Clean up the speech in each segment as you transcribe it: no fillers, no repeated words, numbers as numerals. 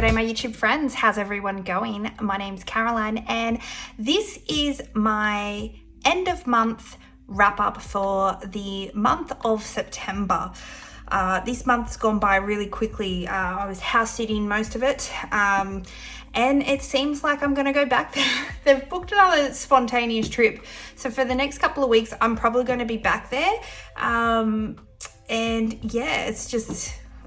G'day my YouTube friends, how's everyone going? My name's Caroline and this is my end of month wrap up for the month of September. This month's gone by really quickly. I was house sitting most of it and it seems like I'm gonna go back there. They've booked another spontaneous trip, so for the next couple of weeks I'm probably going to be back there. And yeah,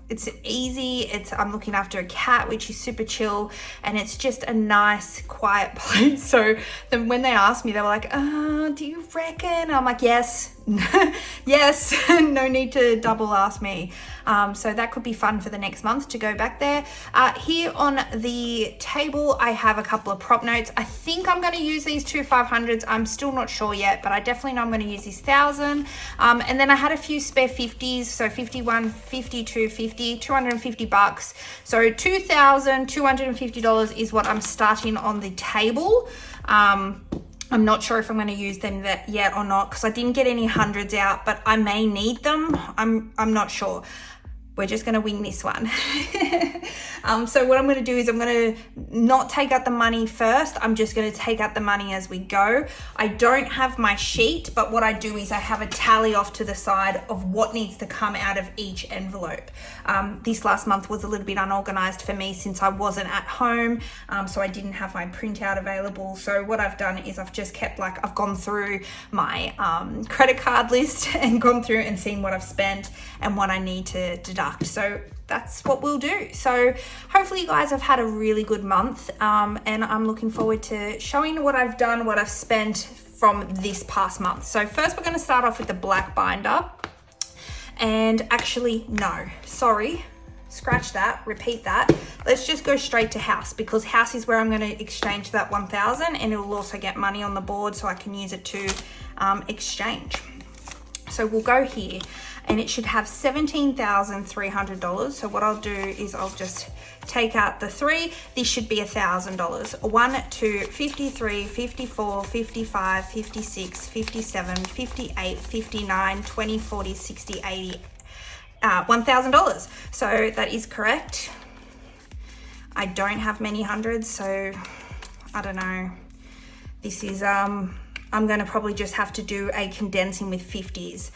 it's easy. I'm looking after a cat, which is super chill, and it's just a nice quiet place. So then when they asked me, they were like, do you reckon? And I'm like, yes. Yes, no need to double ask me. So that could be fun for the next month to go back there. Here on the table I have a couple of prop notes. I think I'm going to use these two 500s. I'm still not sure yet, but I definitely know I'm going to use this 1,000. And then I had a few spare 50s, so 51, 52, 50, 250 bucks. So $2,250 is what I'm starting on the table. I'm not sure if I'm going to use them yet or not, because I didn't get any hundreds out, but I may need them. I'm not sure. We're just going to wing this one. So what I'm going to do is I'm going to not take out the money first. I'm just going to take out the money as we go. I don't have my sheet, but what I do is I have a tally off to the side of what needs to come out of each envelope. This last month was a little bit unorganized for me since I wasn't at home, so I didn't have my printout available. So what I've done is I've just kept, I've gone through my credit card list and gone through and seen what I've spent and what I need to deduct. So that's what we'll do. So hopefully you guys have had a really good month, and I'm looking forward to showing what I've done, what I've spent from this past month. So first we're going to start off with the black binder. And actually, no, sorry, scratch that, repeat that. Let's just go straight to house, because house is where I'm going to exchange that 1,000, and it will also get money on the board so I can use it to exchange. So we'll go here, and it should have $17,300. So what I'll do is I'll just take out the 3. This should be $1,000. 1, 2, 53, 54, 55, 56, 57, 58, 59, 20, 40, 60, 80, $1,000. So that is correct. I don't have many hundreds, so I don't know. This is I'm going to probably just have to do a condensing with 50s.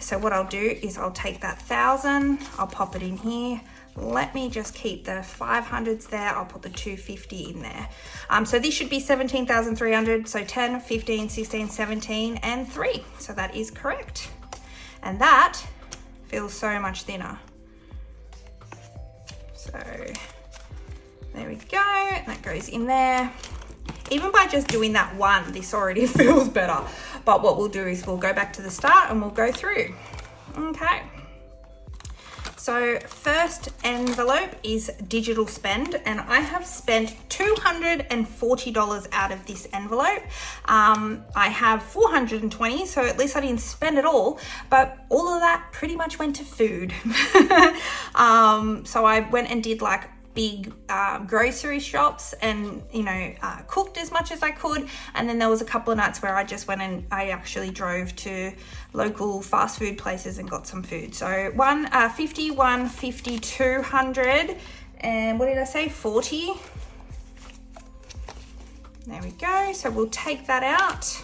So what I'll do is I'll take that 1,000, I'll pop it in here. Let me just keep the 500s there. I'll put the 250 in there. So this should be 17,300. So 10, 15, 16, 17, and 3. So that is correct. And that feels so much thinner. So there we go. That goes in there. Even by just doing that one, this already feels better. But what we'll do is we'll go back to the start and we'll go through. Okay. So first envelope is digital spend, and I have spent $240 out of this envelope. I have 420, so at least I didn't spend it all, but all of that pretty much went to food. So I went and did big grocery shops and cooked as much as I could, and then there was a couple of nights where I just went and I actually drove to local fast food places and got some food. So 50, 150, 200, and what did I say, 40? There we go. So we'll take that out. So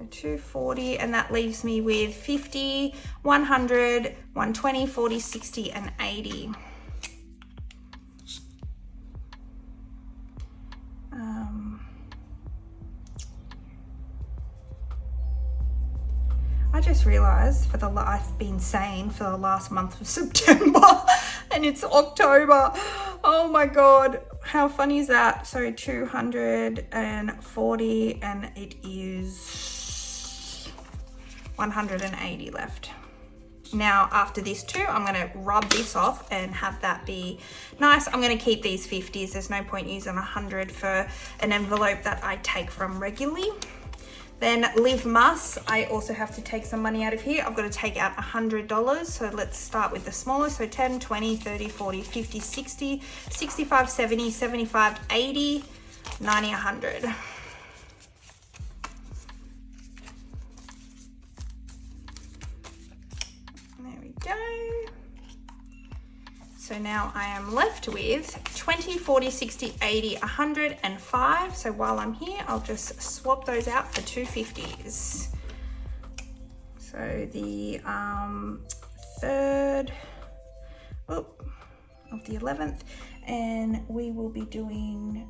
240, and that leaves me with 50, 100, 120, 40, 60, and 80. I just realized I've been saying for the last month of September and it's October. Oh my God, how funny is that? So 240, and it is 180 left. Now after this too, I'm going to rub this off and have that be nice. I'm going to keep these 50s. There's no point using 100 for an envelope that I take from regularly. Then live must, I also have to take some money out of here. I've got to take out $100. So let's start with the smallest. So 10, 20, 30, 40, 50, 60, 65, 70, 75, 80, 90, 100. There we go. So now I am left with 20, 40, 60, 80, 100, and 5. So while I'm here, I'll just swap those out for 250s. So the 3rd of the 11th, and we will be doing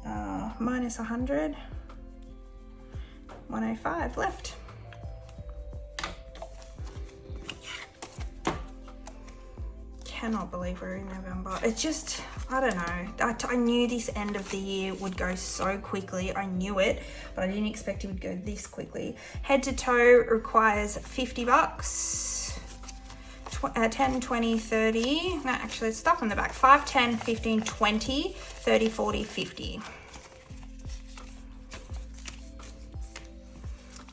minus 100, 105 left. Cannot believe we're in November. It's just, I don't know. I knew this end of the year would go so quickly. I knew it, but I didn't expect it would go this quickly. Head to toe requires $50. 10, 20, 30. No, actually, it's stuff in the back. 5, 10, 15, 20, 30, 40, 50.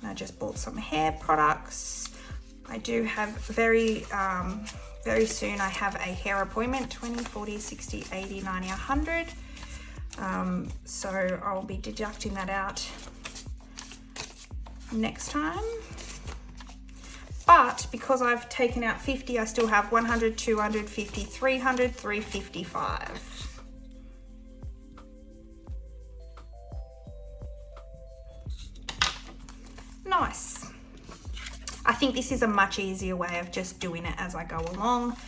I just bought some hair products. I do have very soon I have a hair appointment, 20, 40, 60, 80, 90, 100. So I'll be deducting that out next time. But because I've taken out 50, I still have 100, 250, 300, 355. Nice. I think this is a much easier way of just doing it as I go along.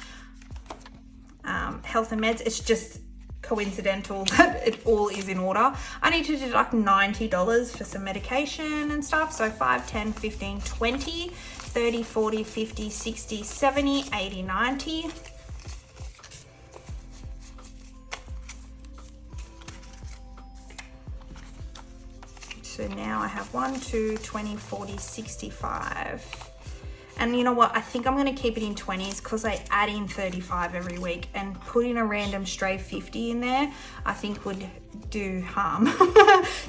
Health and meds, it's just coincidental that it all is in order. I need to deduct $90 for some medication and stuff. So 5, 10, 15, 20, 30, 40, 50, 60, 70, 80, 90. So now I have 1, 2, 20, 40, 65. And you know what? I think I'm going to keep it in 20s because I add in 35 every week, and putting a random stray 50 in there, I think would do harm.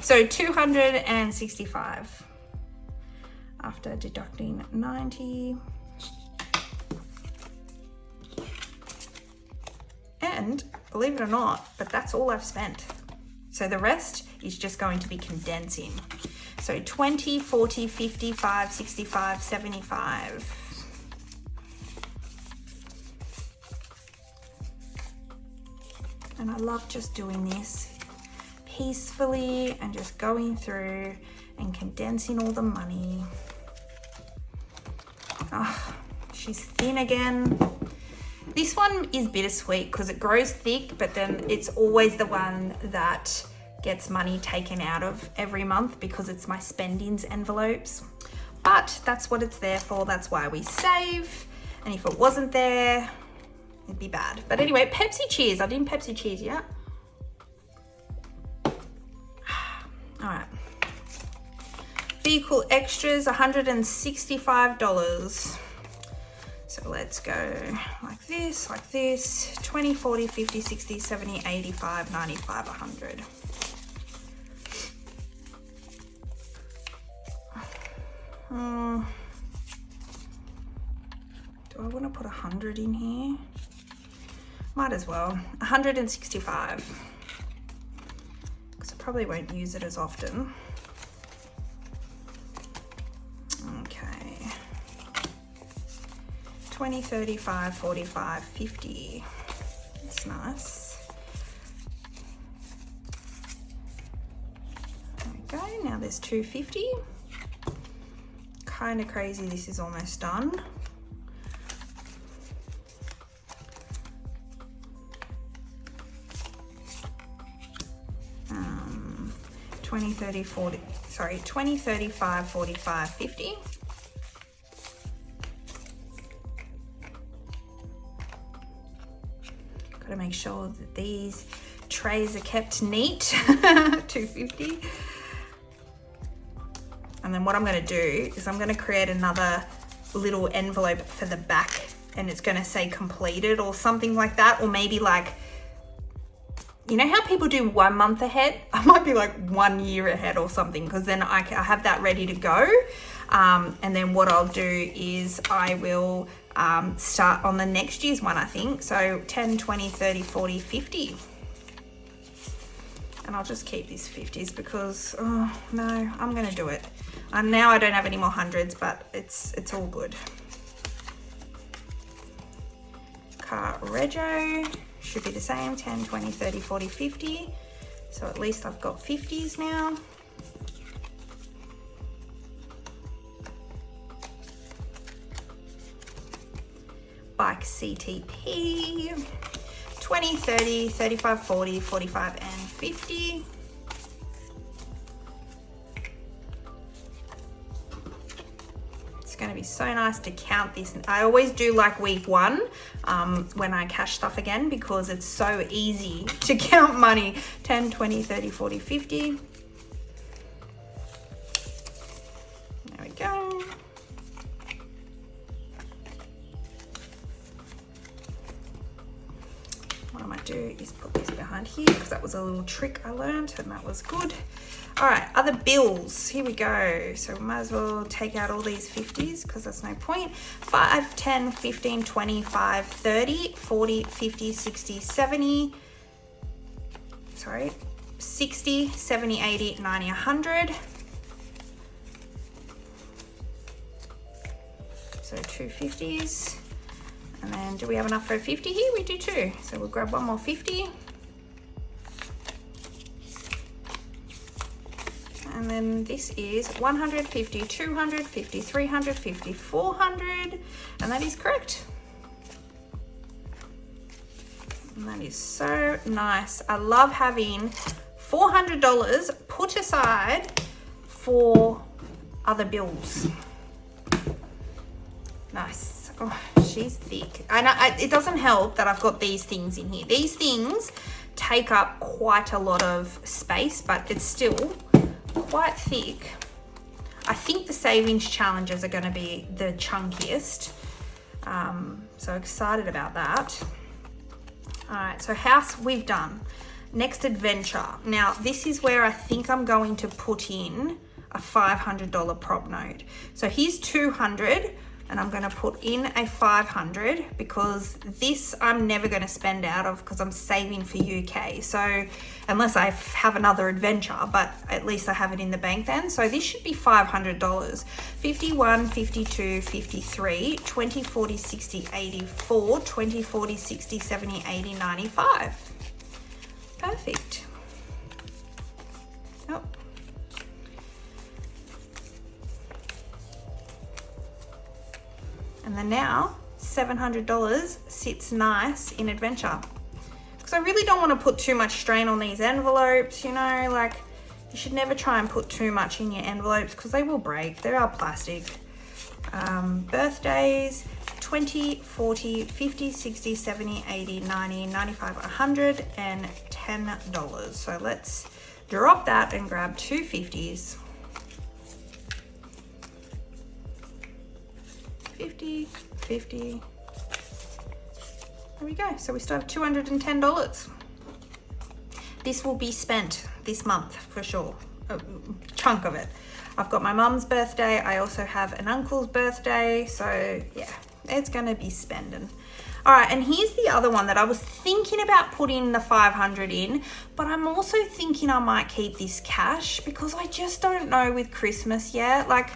So 265 after deducting 90. And believe it or not, but that's all I've spent. So the rest is just going to be condensing. So 20, 40, 55, 65, 75. And I love just doing this peacefully and just going through and condensing all the money. Oh, she's thin again. This one is bittersweet because it grows thick, but then it's always the one that gets money taken out of every month because it's my spendings envelopes. But that's what it's there for. That's why we save. And if it wasn't there, it'd be bad. But anyway, Pepsi Cheers. I didn't Pepsi Cheers yet. All right. Vehicle extras, $165. So let's go like this, 20, 40, 50, 60, 70, 85, 95, 100. Do I want to put 100 in here? Might as well. 165. Because I probably won't use it as often. Okay. 20, 35, 45, 50. That's nice. There we go. Now there's 250. Kind of crazy this is almost done. Um, 20, 30, 40, sorry, 20, 35, 45, 50. Got to make sure that these trays are kept neat. 250. And then what I'm going to do is I'm going to create another little envelope for the back, and it's going to say completed or something like that. Or maybe like, you know how people do 1 month ahead? I might be like 1 year ahead or something, because then I have that ready to go. And then what I'll do is I will start on the next year's one, I think. So 10, 20, 30, 40, 50. And I'll just keep these 50s because, oh no, I'm going to do it. Now I don't have any more hundreds, but it's all good. Car rego, should be the same, 10, 20, 30, 40, 50. So at least I've got 50s now. Bike CTP, 20, 30, 35, 40, 45, and 50. It's going to be so nice to count this. I always do like week one when I cash stuff again, because it's so easy to count money. 10, 20, 30, 40, 50. There we go. What I might do is put this behind here, because that was a little trick I learned and that was good. All right, other bills, here we go. So we might as well take out all these 50s, because there's no point. 5, 10, 15, 25, 30, 40, 50, 60, 70, sorry, 60, 70, 80, 90, 100. So 2 50s. And then do we have enough for a 50 here? We do too. So we'll grab one more 50. And then this is 150, 250, 350, 400. And that is correct. And that is so nice. I love having $400 put aside for other bills. Nice. Oh, she's thick. And it doesn't help that I've got these things in here. These things take up quite a lot of space, but it's still quite thick. I think the savings challenges are going to be the chunkiest. So excited about that. All right, so house we've done. Next adventure. Now this is where I think I'm going to put in a $500 prop note. So here's 200. And I'm going to put in a 500, because this I'm never going to spend out of, because I'm saving for UK. So unless I have another adventure, but at least I have it in the bank then. So this should be $500. 51, 52, 53, 20, 40, 60, 84, 20, 40, 60, 70, 80, 95. Perfect. Oh. And then now $700 sits nice in adventure, because I really don't want to put too much strain on these envelopes, you know, like you should never try and put too much in your envelopes, because they will break. They are plastic. Birthdays, 20, 40, 50, 60, 70, 80, 90, 95, 100, and $10. So let's drop that and grab 2 50s. 50, 50. There we go. So we still have $210. This will be spent this month for sure. A chunk of it. I've got my mum's birthday. I also have an uncle's birthday. So yeah, it's going to be spending. All right, and here's the other one that I was thinking about putting the 500 in, but I'm also thinking I might keep this cash, because I just don't know with Christmas yet. Like,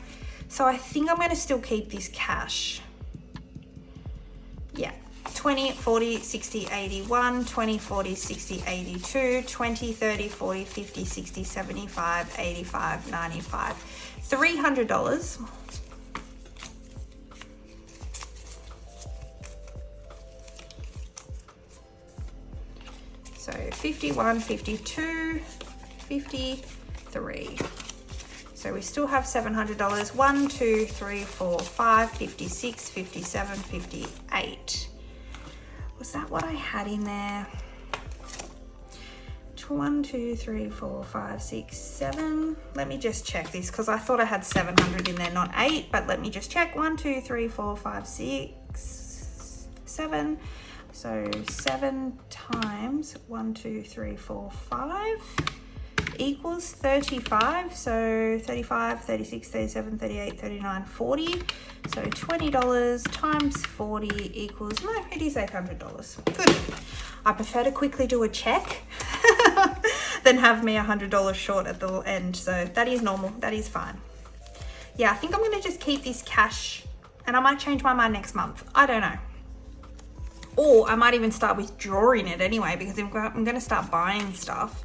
so I think I'm going to still keep this cash. Yeah. 20, 40, 60, 81, 20, 40, 60, 82, 20, 30, 40, 50, 60, 75, 85, 95. $300. So 51, 52, 53. So we still have $700. 1, 2, 3, 4, 5, 56, 57, 58. Was that what I had in there? 1, 2, 3, 4, 5, 6, 7. Let me just check this, because I thought I had 700 in there, not 8. But let me just check. 1, 2, 3, 4, 5, 6, 7. So 7 times 1, 2, 3, 4, 5 equals 35. So 35, 36, 37, 38, 39, 40. So $20 times 40 equals, no, it is $800. Good. I prefer to quickly do a check than have me $100 short at the end. So that is normal. That is fine. Yeah, I think I'm going to just keep this cash, and I might change my mind next month. I don't know. or I might even start withdrawing it anyway, because I'm going to start buying stuff.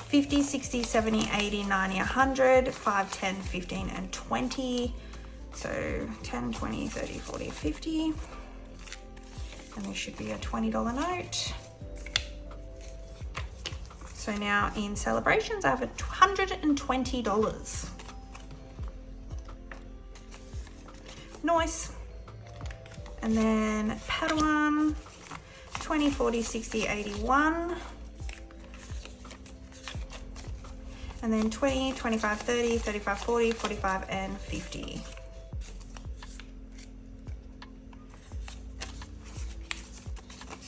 50, 60, 70, 80, 90, 100, 5, 10, 15, and 20. So 10, 20, 30, 40, 50. And this should be a $20 note. So now in celebrations, I have $120. Nice. And then Padawan, 20, 40, 60, 81. And then 20, 25, 30, 35, 40, 45, and 50.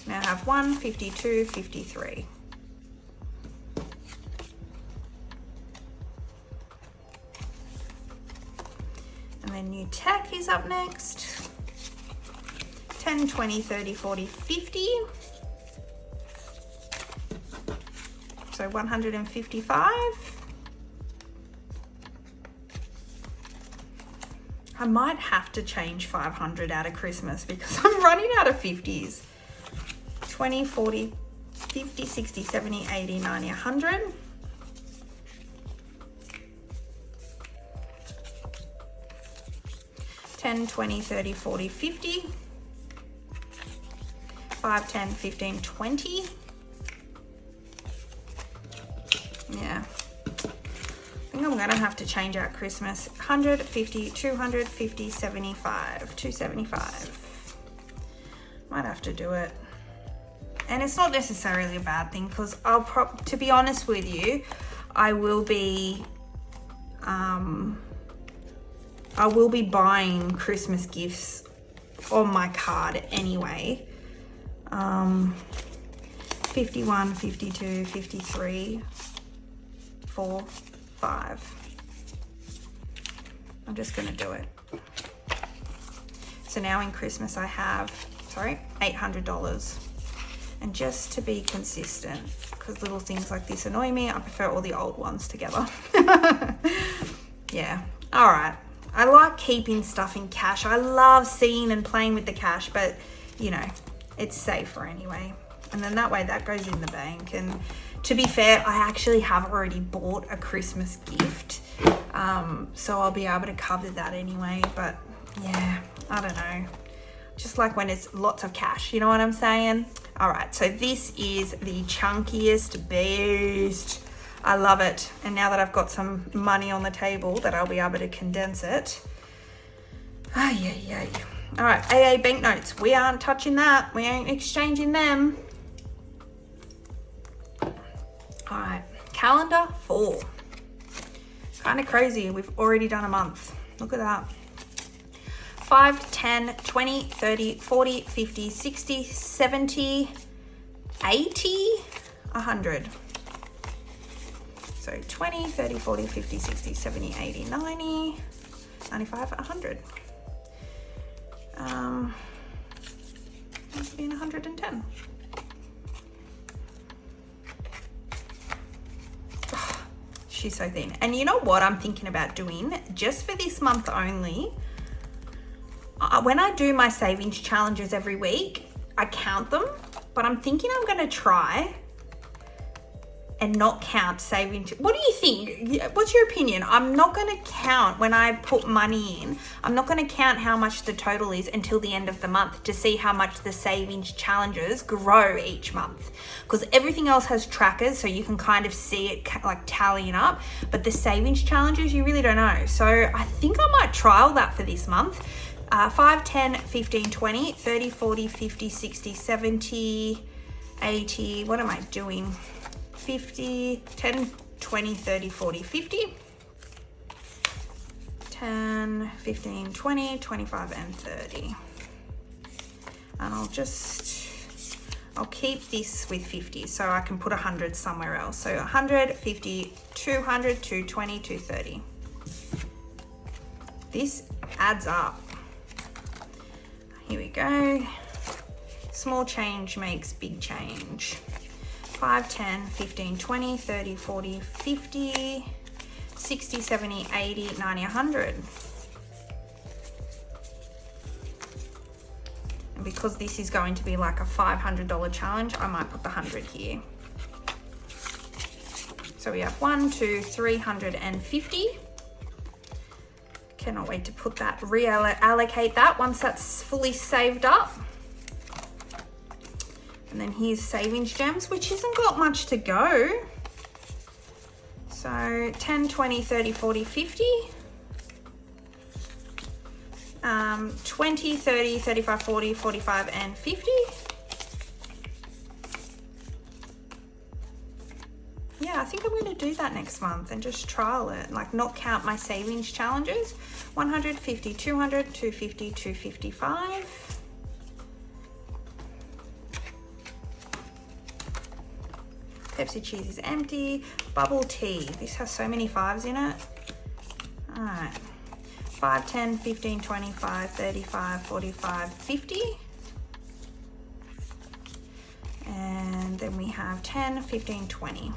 Now I have 1, 52, 53. And then new tech is up next. 10, 20, 30, 40, 50. So 155. I might have to change 500 out of Christmas because I'm running out of 50s. 20, 40, 50, 60, 70, 80, 90, 100. $10, 20, 30, 40, 50. 5, 10, 15, 20. Yeah. I think I'm gonna have to change out Christmas. 100, 50, 200, 50, 75, 275. Might have to do it. And it's not necessarily a bad thing, because to be honest with you, I will be buying Christmas gifts on my card anyway. 51, 52, 53, 4, 5. I'm just gonna do it. So now in Christmas I have, $800. And just to be consistent, because little things like this annoy me, I prefer all the old ones together. Yeah, all right. I like keeping stuff in cash. I love seeing and playing with the cash, but you know, it's safer anyway. And then that way that goes in the bank. And to be fair, I actually have already bought a Christmas gift. So I'll be able to cover that anyway. But yeah, I don't know. Just like when it's lots of cash, you know what I'm saying? All right, so this is the chunkiest beast. I love it. And now that I've got some money on the table, that I'll be able to condense it. All right, AA banknotes. We aren't touching that. We ain't exchanging them. All right, calendar 4. Kind of crazy. We've already done a month. Look at that. 5, 10, 20, 30, 40, 50, 60, 70, 80, 100. So 20, 30, 40, 50, 60, 70, 80, 90, 95, 100. That's been 110. Oh, she's so thin. And you know what I'm thinking about doing? Just for this month only, when I do my savings challenges every week, I count them, but I'm thinking I'm going to try and not count savings. What do you think? What's your opinion? I'm not going to count when I put money in. I'm not going to count how much the total is until the end of the month to see how much the savings challenges grow each month, because everything else has trackers, so you can kind of see it like tallying up, but the savings challenges, you really don't know. So I think I might trial that for this month. 5, 10, 15, 20, 30, 40, 50, 60, 70, 80. What am I doing? 50, 10, 20, 30, 40, 50. 10, 15, 20, 25, and 30. And I'll keep this with 50 so I can put 100 somewhere else. So 100, 50, 200, 220, 230. This adds up. Here we go. Small change makes big change. 5, 10, 15, 20, 30, 40, 50, 60, 70, 80, 90, 100. And because this is going to be like a $500 challenge, I might put the 100 here. So we have 1, 2, 350. Cannot wait to put that, reallocate that once that's fully saved up. And then here's savings gems, which hasn't got much to go. So 10, 20, 30, 40, 50. 20, 30, 35, 40, 45, and 50. Yeah, I think I'm going to do that next month and just trial it, like not count my savings challenges. 150, 200, 250, 255. Pepsi cheese is empty. Bubble tea. This has so many 5s in it. All right. 5, 10, 15, 25, 35, 45, 50. And then we have 10, 15, 20.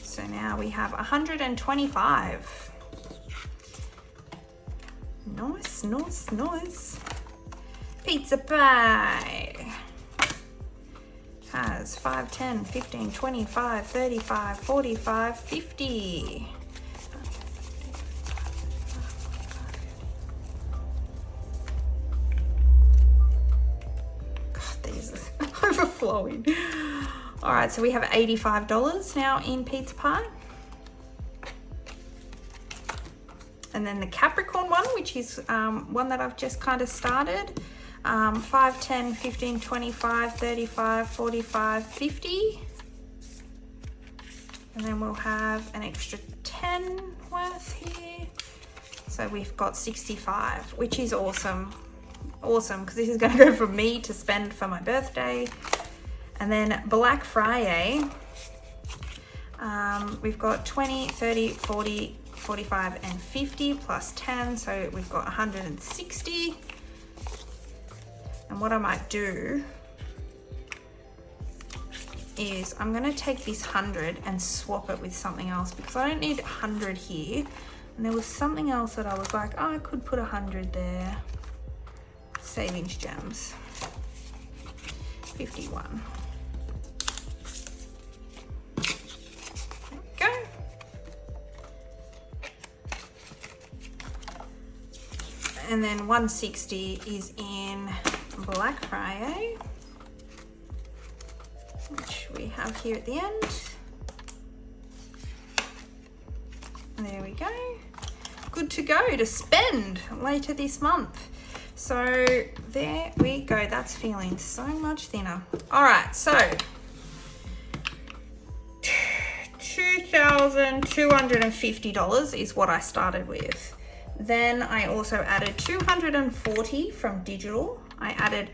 So now we have 125. Nice, nice, nice. Pizza pie. Has 5, 10, 15, 25, 35, 45, 50. God, these are overflowing. All right, so we have $85 now in pizza pie. And then the Capricorn one, which is one that I've just kind of started. 5, 10, 15, 25, 35, 45, 50. And then we'll have an extra 10 worth here. So we've got 65, which is awesome. Awesome, because this is going to go for me to spend for my birthday. And then Black Friday, we've got 20, 30, 40, 45, and 50 plus 10. So we've got 160. And what I might do is I'm going to take this 100 and swap it with something else, because I don't need 100 here. And there was something else that I was like, oh, I could put 100 there. Savings gems. 51. There we go. And then 160 is in Black Friday, which we have here at the end. There we go. Good to go to spend later this month. So there we go. That's feeling so much thinner. All right, so $2,250 is what I started with. Then I also added 240 from digital. I added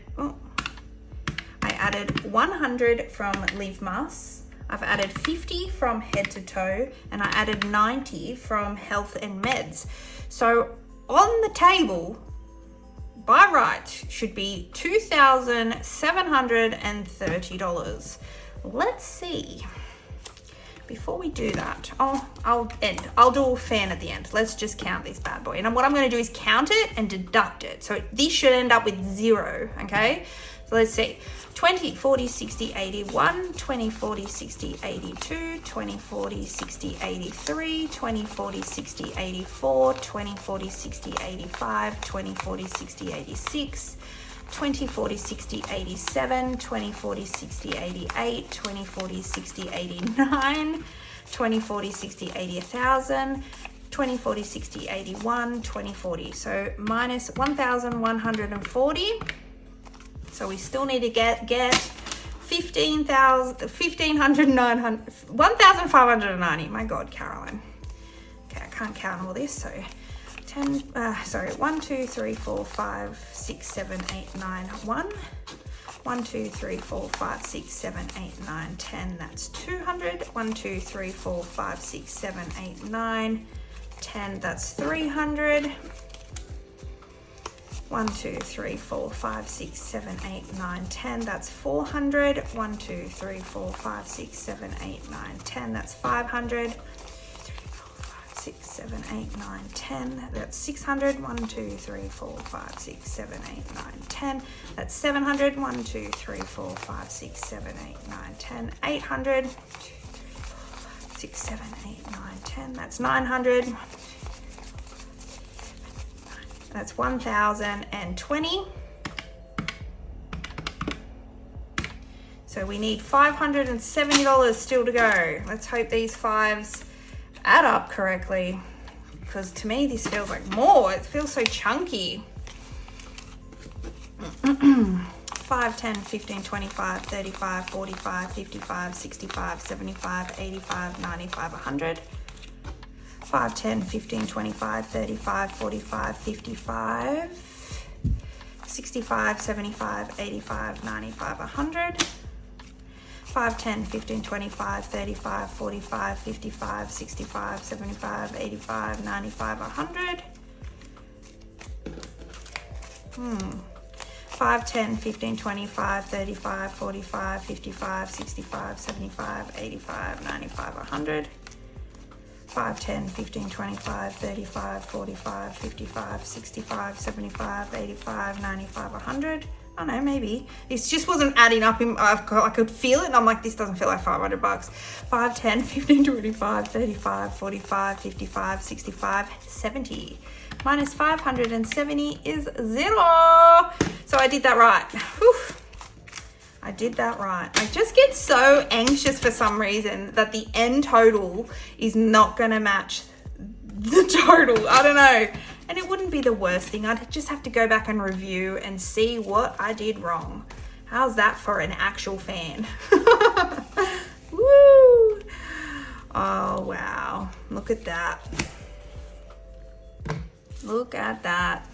100 from Leave Mas. I've added 50 from Head to Toe, and I added 90 from Health and Meds. So on the table, by right, should be $2,730. Let's see. Before we do that, I'll do a fan at the end. Let's just count this bad boy. And what I'm going to do is count it and deduct it. So this should end up with 0, okay? So let's see. 20, 40, 60, 81, 20, 40, 60, 82, 20, 40, 60, 83, 20, 40, 60, 84, 20, 40, 60, 85, 20, 40, 60, 86, 20, 40, 60, 87, 20, 40, 60, 88, 20, 40, 60, 89, 20, 40, 60, 80, 1,000, 20, 40, 60, 81, 20, 40. So minus 1,140. So we still need to get 1,590. My God, Caroline. Okay, I can't count all this. So 1, 2, 3, 4, 5, 6, 7, 8, 9, 1. 1, 2, 3, 4, 5, 6, 7, 8, 9, 10. That's 200. 1, 2, 3, 4, 5, 6, 7, 8, 9, 10. That's 300. 1, 2, 3, 4, 5, 6, 7, 8, 9, 10. That's 400. 1, 2, 3, 4, 5, 6, 7, 8, 9, 10. That's 500. 1, 2, 3, 4, 5, 7, 8, 9, 10. That's 600. 1, 2, 3, 4, 5, 6, 7, 8, 9, 10. That's 700. 1, 2, 3, 4, 5, 6, 7, 8, 9, 10. 800. 6, 7, 8, 9, 10. That's 900. That's 1,020. So we need $570 still to go. Let's hope these fives add up correctly, because to me this feels like more. It feels so chunky. 5, 10, 15, 25, 35, 45, 55, 65, 75, 85, 95, 100. 5, 10, 15, 25, 35, 45, 55, 65, 75, 85, 95, 100. 5, 10, 15, 25, 35, 45, 55, 65, 75, 85, 95, 100. 5, 10, 15, 25, 35, 45, 55, 65, 75, 85, 95, 100. 5, 10, 15, 25, 35, 45, 55, 65, 75, 85, 95, 100. I don't know, maybe. It just wasn't adding up. I could feel it, and I'm like, this doesn't feel like $500. 5, 10, 15, 25, 35, 45, 55, 65, 70. Minus 570 is 0. So I did that right. Whew. I did that right. I just get so anxious for some reason that the end total is not going to match the total. I don't know. And it wouldn't be the worst thing. I'd just have to go back and review and see what I did wrong. How's that for an actual fan? Woo! Oh, wow. Look at that. Look at that.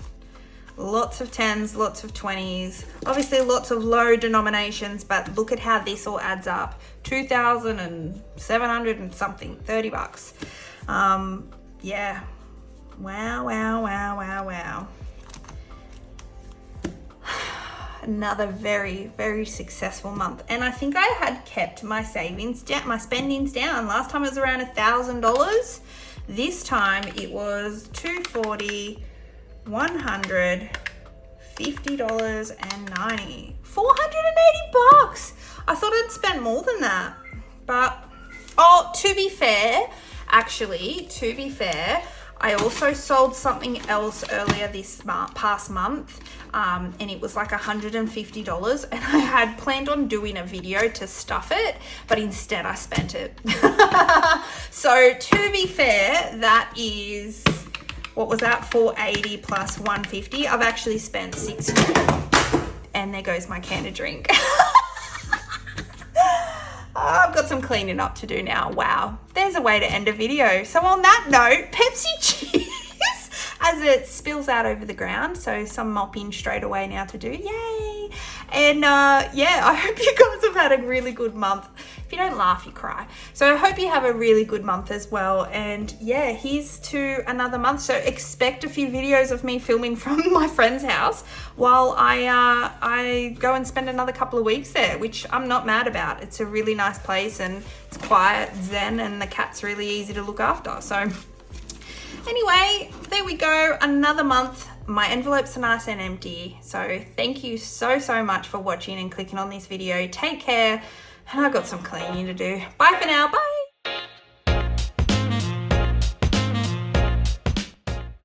Lots of 10s, lots of 20s. Obviously lots of low denominations, but look at how this all adds up. 2,700 and something, $30. Yeah. Wow, wow, wow, wow, wow. Another very, very successful month. And I think I had kept my savings down, my spendings down. Last time it was around $1,000. This time it was $240, $100, $50.90. $480. I thought I'd spend more than that. But, oh, to be fair, I also sold something else earlier this past month, and it was like $150, and I had planned on doing a video to stuff it, but instead I spent it. So to be fair, that is, what was that, 480 plus 150. I've actually spent 60, and there goes my can of drink. I've got some cleaning up to do now. Wow, there's a way to end a video. So on that note, Pepsi cheers as it spills out over the ground. So some mopping straight away now to do. Yay! And yeah, I hope you guys have had a really good month. If you don't laugh, you cry. So I hope you have a really good month as well. And yeah, here's to another month. So expect a few videos of me filming from my friend's house while I go and spend another couple of weeks there, which I'm not mad about. It's a really nice place and it's quiet, zen, and the cat's really easy to look after. So anyway, there we go. Another month. My envelopes are nice and empty. So thank you so much for watching and clicking on this video. Take care. And I've got some cleaning to do. Bye for now. Bye.